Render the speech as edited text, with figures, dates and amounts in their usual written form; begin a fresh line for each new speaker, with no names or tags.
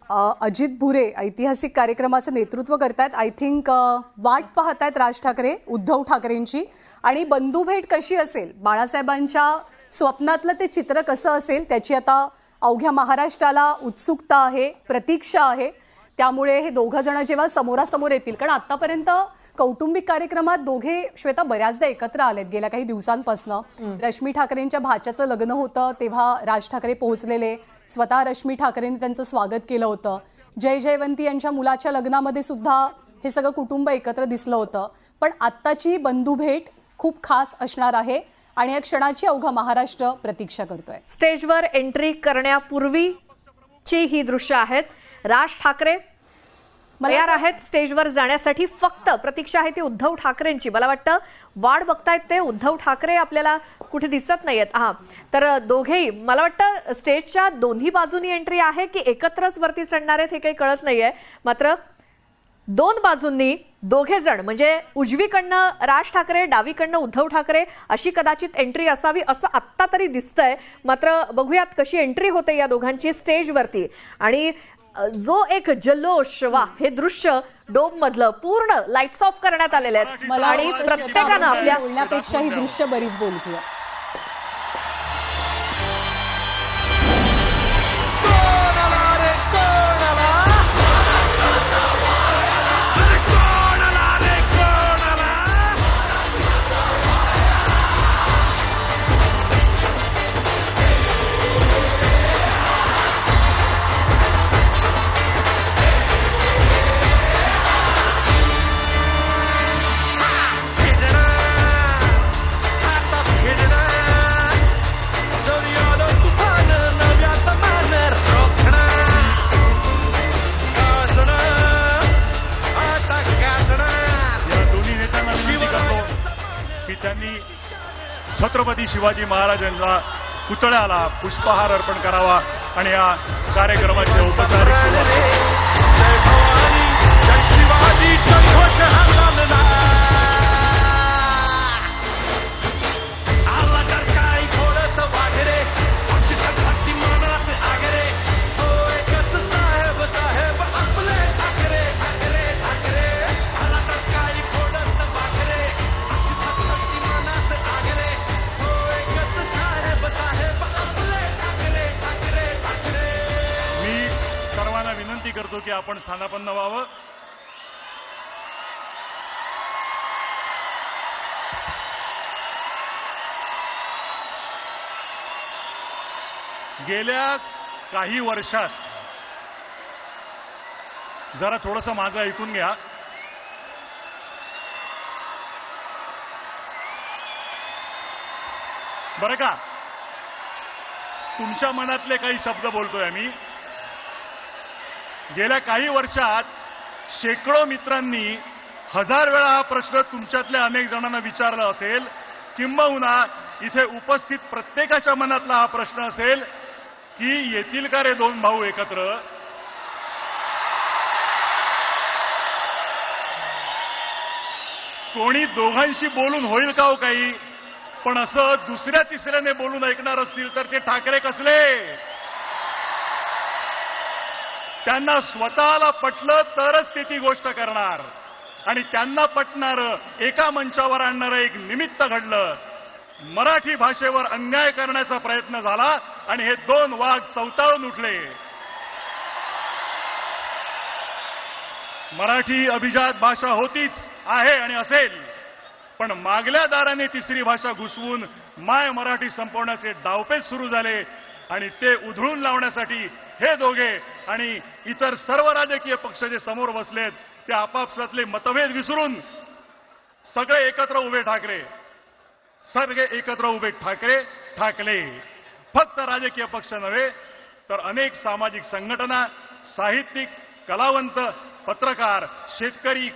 अजित भुरे ऐतिहासिक कार्यक्रमाचं नेतृत्व करतायत. आय थिंक वाट पाहतायत राज ठाकरे उद्धव ठाकरेंची. आणि बंधू भेट कशी असेल, बाळासाहेबांच्या स्वप्नातलं ते चित्र कसं असेल त्याची आता अवघ्या महाराष्ट्राला उत्सुकता आहे, प्रतीक्षा आहे. त्यामुळे हे दोघं जण जेव्हा समोरासमोर येतील, कारण आतापर्यंत कौटुंबिक कार्यक्रमात दोघे श्वेता बऱ्याचदा एकत्र आलेत गेल्या काही दिवसांपासून. रश्मी ठाकरेंच्या भाच्याचं लग्न होतं तेव्हा राज ठाकरे पोहोचलेले, स्वतः रश्मी ठाकरेंनी त्यांचं स्वागत केलं होतं. जय जयवंती यांच्या मुलाच्या लग्नामध्ये सुद्धा हे सगळं कुटुंब एकत्र दिसलं होतं. पण आत्ताची बंधू भेट खूप खास असणार आहे आणि या क्षणाची अवघा महाराष्ट्र प्रतीक्षा करतोय.
स्टेजवर एंट्री करण्यापूर्वीची ही दृश्य आहेत. राज ठाकरे तयार आहेत स्टेजवर जाण्यासाठी. फक्त प्रतीक्षा आहे ती उद्धव ठाकरेंची. मला वाटतं वाट बघतायत ते उद्धव ठाकरे आपल्याला कुठे दिसत नाहीयेत. तर दोघेही मला वाटतं स्टेजच्या दोन्ही बाजूनी एंट्री आहे की एकत्रच वरती चढणार आहेत हे काही कळत नाहीये. मात्र दोन बाजूंनी दोघे जण म्हणजे उजवीकडनं राज ठाकरे, डावीकडनं उद्धव ठाकरे अशी कदाचित एंट्री असावी असं आत्ता तरी दिसतंय. मात्र बघूयात कशी एंट्री होते या दोघांची स्टेजवरती. आणि जो एक जल्लोष, वा हे दृश्य डोम मधलं पूर्ण लाईट्स ऑफ करण्यात आलेले आहेत. आणि प्रत्येकानं आपल्या
बोलण्यापेक्षा ही दृश्य बरीच बोलतीय.
त्यांनी छत्रपती शिवाजी महाराजांच्या पुतळ्याला पुष्पहार अर्पण करावा आणि या कार्यक्रमाची औपचारिक विनंती करतो की आपण स्थानापन्न व्हावं. गेल्या काही वर्षात जरा थोडंसं माझं ऐकून घ्या. बरं का, तुमच्या मनातले काही शब्द बोलतोय आम्ही. गेल्या काही वर्षात शेकडो मित्रांनी 1000 वेळा हा प्रश्न तुमच्यातल्या अनेक जणांना विचारला असेल. किंबहुना इथे उपस्थित प्रत्येकाच्या मनातला हा प्रश्न असेल की येतील का रे दोन भाऊ एकत्र. कोणी दोघांशी बोलून होईल का हो काही. पण असं दुसऱ्या तिसऱ्याने बोलून ऐकणार असतील तर ते ठाकरे कसले. त्यांना स्वतःला पटलं तरच ते ती गोष्ट करणार. आणि त्यांना पटणारं एका मंचावर आणणारं एक निमित्त घडलं. मराठी भाषेवर अन्याय करण्याचा प्रयत्न झाला आणि हे दोन वाघ चवताळून उठले. मराठी अभिजात भाषा होतीच, आहे आणि असेल. पण मागल्या दाराने तिसरी भाषा घुसवून माय मराठी संपवण्याचे डावपेच सुरू झाले. आणि ते उधळून लावण्यासाठी हे दोघे आणि इतर सर्व राजकीय पक्ष जे समोर बसलेत ते आपापसातले मतभेद विसरून सगळे एकत्र उभे ठाकरे, सगळे एकत्र उभे ठाकरे ठाकले. फक्त राजकीय पक्ष नव्हे तर अनेक सामाजिक संघटना, साहित्यिक, कलावंत, पत्रकार, शेतकरी,